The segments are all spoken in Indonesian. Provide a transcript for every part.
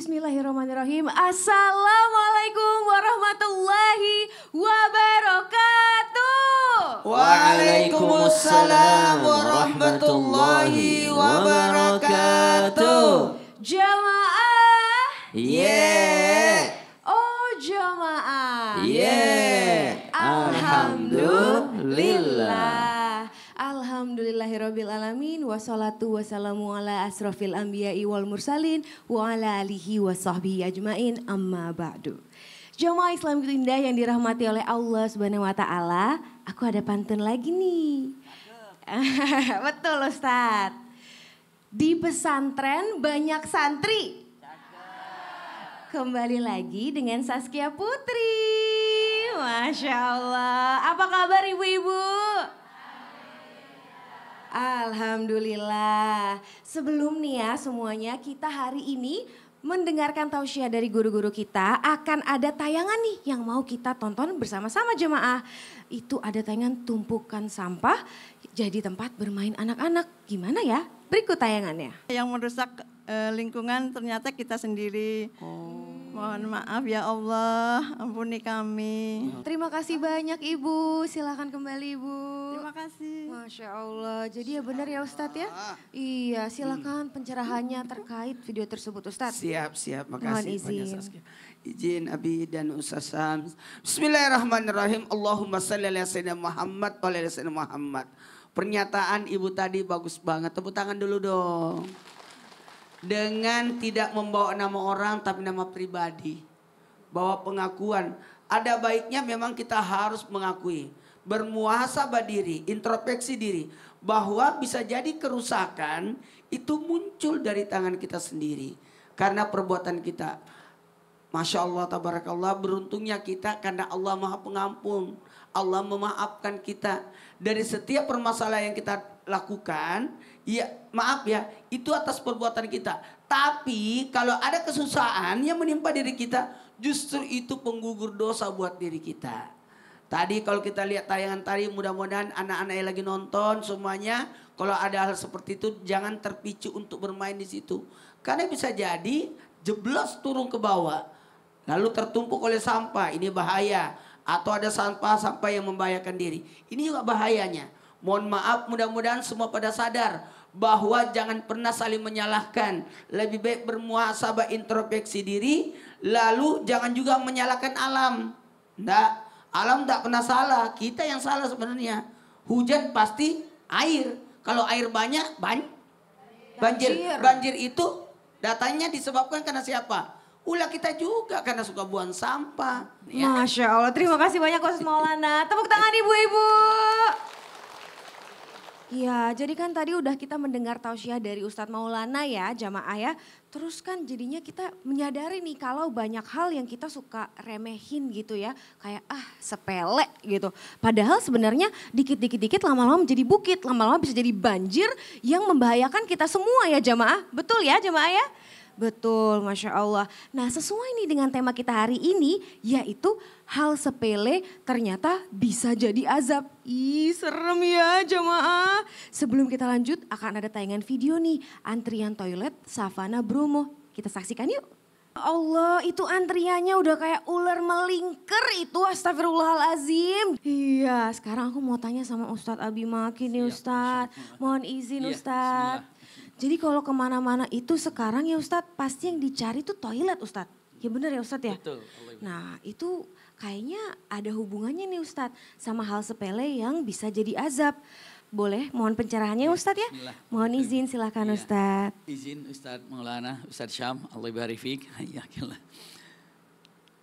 Bismillahirrahmanirrahim. Assalamualaikum warahmatullahi wabarakatuh. Waalaikumsalam warahmatullahi wabarakatuh. Jamaah. Yeah. Oh jamaah. Yeah. Alhamdulillah. Alhamdulillahirabbil alamin wassalatu wassalamu ala asrofil anbiya'i wal mursalin wa ala alihi wa sahbihi ajmain amma ba'du. Jamaah Islam indah yang dirahmati oleh Allah Subhanahu wa taala, aku ada pantun lagi nih. Betul Ustadz. Di pesantren banyak santri. Kembali lagi dengan Saskia Putri. Masya Allah. Apa kabar ibu-ibu? Alhamdulillah. Sebelum nih ya semuanya, kita hari ini mendengarkan tausiah dari guru-guru kita, akan ada tayangan nih yang mau kita tonton bersama-sama jemaah. Itu ada tayangan tumpukan sampah jadi tempat bermain anak-anak. Gimana ya? Berikut tayangannya. Yang merusak lingkungan ternyata kita sendiri. Mohon maaf ya Allah, ampuni kami. Terima kasih banyak Ibu, silakan kembali Ibu. Terima kasih. Masya Allah, jadi ya benar ya Ustadz ya? Iya, silakan pencerahannya terkait video tersebut Ustadz. Siap, Mohon makasih izin. banyak Saskia. Izin Abi dan Ustaz Sam. Bismillahirrahmanirrahim. Allahumma salli ala sayyidina Muhammad wa ala sayyidina Muhammad. Pernyataan Ibu tadi bagus banget, tepuk tangan dulu dong. Dengan tidak membawa nama orang tapi nama pribadi. Bahwa pengakuan, ada baiknya memang kita harus mengakui. Bermuhasabah diri, introspeksi diri. Bahwa bisa jadi kerusakan itu muncul dari tangan kita sendiri. Karena perbuatan kita. Masya Allah, tabarakallah, beruntungnya kita karena Allah maha pengampun. Allah memaafkan kita. Dari setiap permasalahan yang kita lakukan, ya maaf ya, itu atas perbuatan kita. Tapi kalau ada kesusahan yang menimpa diri kita, justru itu penggugur dosa buat diri kita. Tadi kalau kita lihat tayangan tadi, mudah-mudahan anak-anak yang lagi nonton semuanya, kalau ada hal seperti itu jangan terpicu untuk bermain di situ. Karena bisa jadi jeblos turun ke bawah, lalu tertumpuk oleh sampah, ini bahaya. Atau ada sampah-sampah yang membahayakan diri. Ini juga bahayanya. Mohon maaf, mudah-mudahan semua pada sadar bahwa jangan pernah saling menyalahkan. Lebih baik bermuhasabah, introspeksi diri. Lalu jangan juga menyalahkan alam. Nggak, alam tak pernah salah. Kita yang salah sebenarnya. Hujan pasti air. Kalau air banyak, banjir. Banjir itu datanya disebabkan karena siapa? Ulah kita juga karena suka buang sampah. Ya. Masya Allah, terima kasih banyak Ustaz Maulana. Tepuk tangan ibu-ibu. Ya, jadi kan tadi udah kita mendengar tausiah dari Ustadz Maulana ya, jamaah ya. Terus kan jadinya kita menyadari nih kalau banyak hal yang kita suka remehin gitu ya. Kayak sepele gitu. Padahal sebenarnya dikit-dikit lama-lama menjadi bukit, lama-lama bisa jadi banjir yang membahayakan kita semua ya jamaah. Betul ya jamaah ya? Betul, Masya Allah. Nah sesuai nih dengan tema kita hari ini, yaitu hal sepele ternyata bisa jadi azab. Ih serem ya jamaah. Sebelum kita lanjut akan ada tayangan video nih, antrian toilet Savana Bromo. Kita saksikan yuk. Allah, itu antriannya udah kayak ular melingkar itu, astagfirullahalazim. Iya, sekarang aku mau tanya sama Ustadz Abi Maki nih Ustadz. Mohon izin Ustadz. Jadi kalau kemana-mana itu sekarang ya Ustadz, pasti yang dicari tuh toilet Ustadz. Ya benar ya Ustadz ya? Betul. Nah itu kayaknya ada hubungannya nih Ustadz sama hal sepele yang bisa jadi azab. Boleh mohon pencerahannya Ustadz ya? Mohon izin silakan Ustadz. Izin Ustadz Maulana, Ustadz Syam, Allah barik fiik.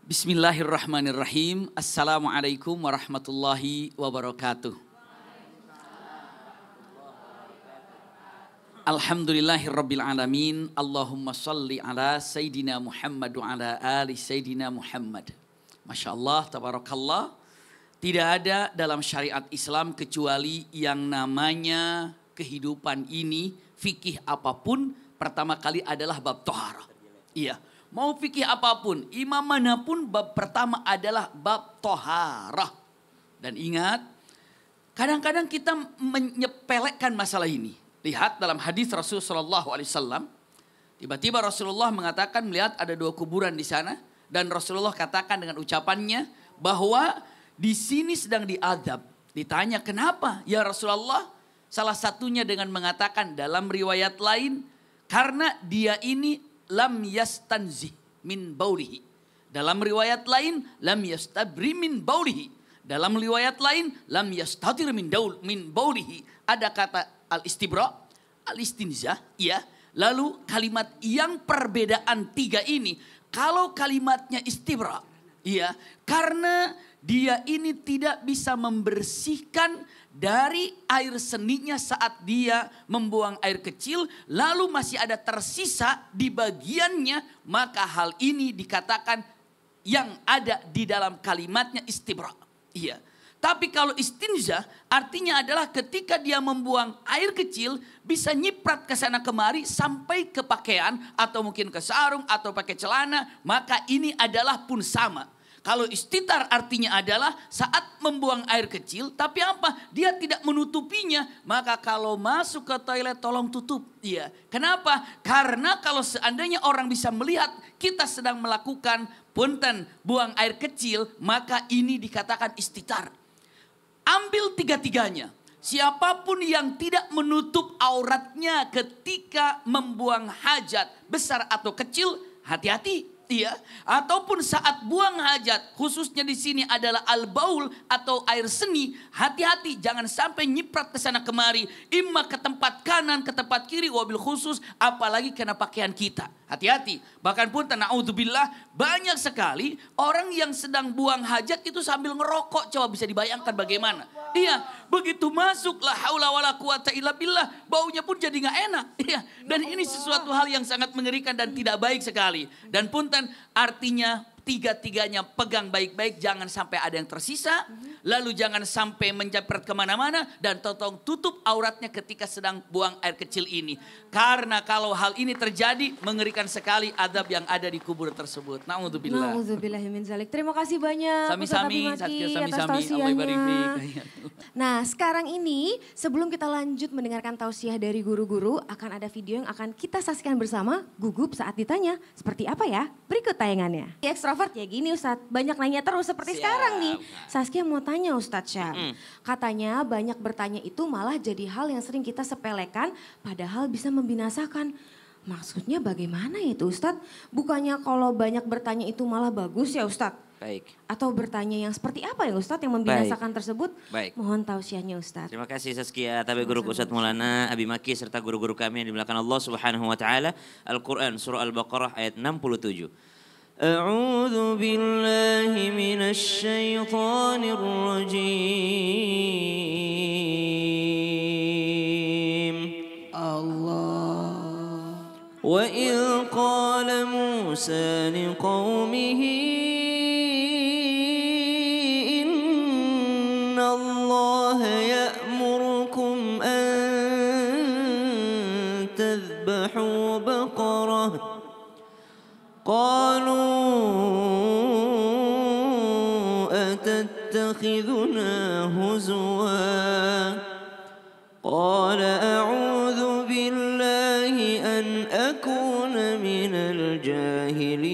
Bismillahirrahmanirrahim. Assalamualaikum warahmatullahi wabarakatuh. Alhamdulillahirabbil alamin. Allahumma salli ala Sayyidina Muhammad wa ala ali Sayyidina Muhammad. Masya Allah, tabarakallah. Tidak ada dalam syariat Islam kecuali yang namanya kehidupan ini, fikih apapun, pertama kali adalah bab toharah. Iya, mau fikih apapun, imam manapun bab pertama adalah bab toharah. Dan ingat, kadang-kadang kita menyepelekan masalah ini. Lihat dalam hadis Rasulullah SAW, Tiba-tiba Rasulullah mengatakan melihat ada 2 kuburan di sana. Dan Rasulullah katakan dengan ucapannya bahwa di sini sedang diazab. Ditanya kenapa ya Rasulullah? Salah satunya dengan mengatakan dalam riwayat lain. Karena dia ini lam yastanzih min baulihi. Dalam riwayat lain lam yastabri min baulihi. Dalam riwayat lain lam yastatir min baulihi. Ada kata al-istibra, al-istinzah, ya. Lalu kalimat yang perbedaan 3 ini, kalau kalimatnya istibra, ya, karena dia ini tidak bisa membersihkan dari air seninya saat dia membuang air kecil, lalu masih ada tersisa di bagiannya, maka hal ini dikatakan yang ada di dalam kalimatnya istibra. Iya. Tapi kalau istinzah artinya adalah ketika dia membuang air kecil bisa nyiprat ke sana kemari sampai ke pakaian atau mungkin ke sarung atau pakai celana, maka ini adalah pun sama. Kalau istitar artinya adalah saat membuang air kecil tapi apa? Dia tidak menutupinya, maka kalau masuk ke toilet tolong tutup. Iya. Kenapa? Karena kalau seandainya orang bisa melihat kita sedang melakukan punten buang air kecil, maka ini dikatakan istitar. Ambil 3-tiganya. Siapapun yang tidak menutup auratnya ketika membuang hajat besar atau kecil, hati-hati. Iya, ataupun saat buang hajat, khususnya di sini adalah al-baul atau air seni, hati-hati jangan sampai nyiprat ke sana kemari, imma ke tempat kanan, ke tempat kiri, wabil khusus apalagi kena pakaian kita. Hati-hati. Bahkan pun na'udzubillah banyak sekali orang yang sedang buang hajat itu sambil ngerokok. Coba bisa dibayangkan bagaimana. Iya, begitu masuk la haula wala quwata illa billah, baunya pun jadi nggak enak. Iya, dan ini sesuatu hal yang sangat mengerikan dan tidak baik sekali. Dan punten artinya 3-tiganya pegang baik-baik, jangan sampai ada yang tersisa, lalu jangan sampai menjepret kemana-mana, dan tolong tutup auratnya ketika sedang buang air kecil ini. Karena kalau hal ini terjadi, mengerikan sekali adab yang ada di kubur tersebut. Na'udzubillah. Na'udzubillahimin zalik. Terima kasih banyak Sami-sami, Ustaz Abi Maki sami-sami, atas Allah tausiahnya. barik. Nah sekarang ini sebelum kita lanjut mendengarkan tausiah dari guru-guru, akan ada video yang akan kita saksikan bersama. Gugup saat ditanya, seperti apa ya? Berikut tayangannya. Extrovert ya gini Ustadz, banyak nanya terus seperti sekarang nih. Saskia mau tanya Ustadz Syah, katanya banyak bertanya itu malah jadi hal yang sering kita sepelekan padahal bisa membinasakan. Maksudnya bagaimana itu Ustadz? Bukannya kalau banyak bertanya itu malah bagus ya Ustadz? Baik. Atau bertanya yang seperti apa ya Ustadz yang membinasakan tersebut? Baik. Mohon tausiahnya Ustadz. Terima kasih Saskia, tabi guru Ustadz Maulana Abi Maki serta guru-guru kami yang dimuliakan Allah Subhanahu wa taala. Al-Qur'an surah Al-Baqarah ayat 67. A'udzu billahi minasy syaithanir rajim. Allah. وإذ قال موسى لقومه إن الله يأمركم أن تذبحوا بقرة قالوا أتتخذنا هزوا قال أعوذ بالله أن أكون من الجاهلين.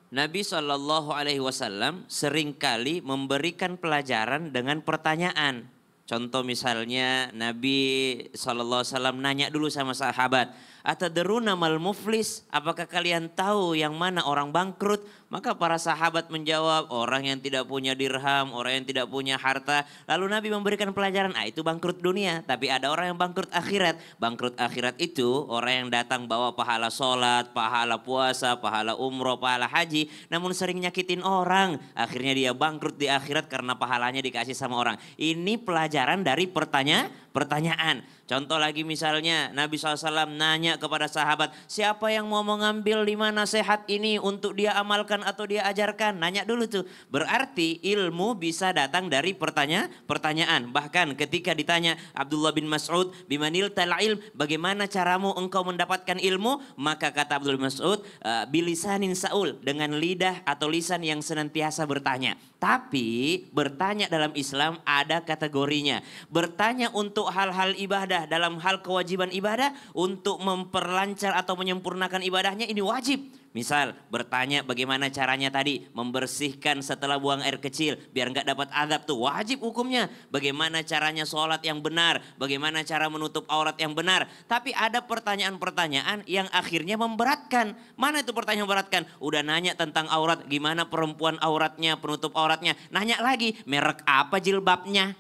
Nabi SAW seringkali memberikan pelajaran dengan pertanyaan. Contoh misalnya Nabi SAW nanya dulu sama sahabat, atadruna mal muflis, apakah kalian tahu yang mana orang bangkrut? Maka para sahabat menjawab, orang yang tidak punya dirham, orang yang tidak punya harta. Lalu Nabi memberikan pelajaran, itu bangkrut dunia. Tapi ada orang yang bangkrut akhirat. Bangkrut akhirat itu orang yang datang bawa pahala sholat, pahala puasa, pahala umroh, pahala haji. Namun sering nyakitin orang. Akhirnya dia bangkrut di akhirat karena pahalanya dikasih sama orang. Ini pelajaran dari pertanyaan. Contoh lagi misalnya Nabi SAW nanya kepada sahabat, siapa yang mau mengambil di mana nasihat ini untuk dia amalkan atau dia ajarkan? Nanya dulu tuh. Berarti ilmu bisa datang dari pertanyaan. Bahkan ketika ditanya Abdullah bin Mas'ud, bimanil tal'ilm, bagaimana caramu engkau mendapatkan ilmu? Maka kata Abdullah bin Mas'ud, bilisanin sa'ul, dengan lidah atau lisan yang senantiasa bertanya. Tapi bertanya dalam Islam ada kategorinya. Bertanya untuk hal-hal ibadah, dalam hal kewajiban ibadah, untuk memperlancar atau menyempurnakan ibadahnya ini wajib. Misal bertanya bagaimana caranya tadi membersihkan setelah buang air kecil biar nggak dapat azab, tuh wajib hukumnya. Bagaimana caranya sholat yang benar, bagaimana cara menutup aurat yang benar. Tapi ada pertanyaan-pertanyaan yang akhirnya memberatkan. Mana itu pertanyaan memberatkan? Udah nanya tentang aurat, gimana perempuan auratnya, penutup auratnya. Nanya lagi merek apa jilbabnya.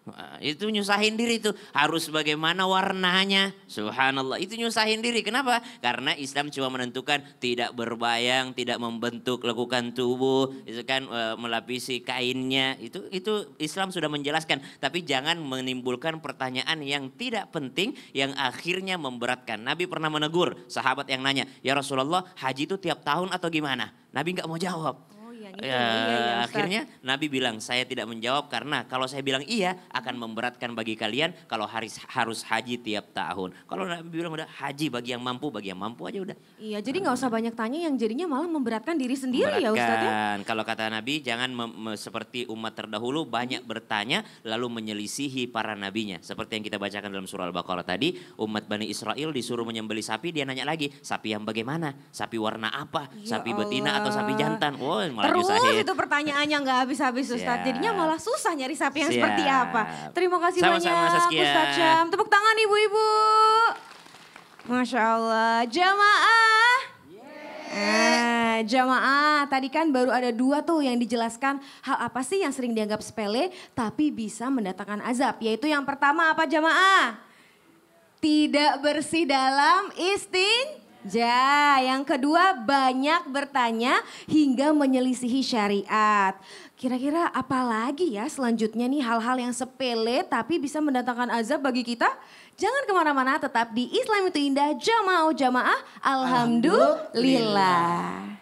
Wah, itu nyusahin diri itu. Harus bagaimana warnanya. Subhanallah, itu nyusahin diri. Kenapa? Karena Islam cuma menentukan tidak berbayang, tidak membentuk lekukan tubuh, itu kan melapisi kainnya. Itu Islam sudah menjelaskan. Tapi jangan menimbulkan pertanyaan yang tidak penting yang akhirnya memberatkan. Nabi pernah menegur sahabat yang nanya, "Ya Rasulullah, haji itu tiap tahun atau gimana?" Nabi nggak mau jawab. Iya, Akhirnya Nabi bilang, saya tidak menjawab karena kalau saya bilang iya akan memberatkan bagi kalian kalau harus haji tiap tahun. Kalau Nabi bilang udah haji bagi yang mampu aja udah. Iya, jadi nggak usah banyak tanya yang jadinya malah memberatkan diri sendiri ya Ustaz ya. Kalau kata Nabi jangan seperti umat terdahulu banyak bertanya lalu menyelisihi para nabinya. Seperti yang kita bacakan dalam surah Al-Baqarah tadi, umat Bani Israel disuruh menyembelih sapi, dia nanya lagi, sapi yang bagaimana? Sapi warna apa? Ya Sapi betina Allah. atau sapi jantan? Wow, malah Terus nyusahin. itu pertanyaannya nggak habis-habis Ustaz. Siap. Jadinya malah susah nyari sapi yang Siap. seperti apa. Terima kasih Sama-sama, banyak Saskia. Ustaz Syam. Tepuk tangan ibu-ibu. Masya Allah. Jamaah. Jamaah, tadi kan baru ada 2 tuh yang dijelaskan hal apa sih yang sering dianggap sepele tapi bisa mendatangkan azab. Yaitu yang pertama apa jamaah? Tidak bersih dalam istinja. Yang kedua banyak bertanya hingga menyelisihi syariat. Kira-kira apa lagi ya selanjutnya nih hal-hal yang sepele tapi bisa mendatangkan azab bagi kita? Jangan kemana-mana, tetap di Islam itu Indah, Jamaah Alhamdulillah.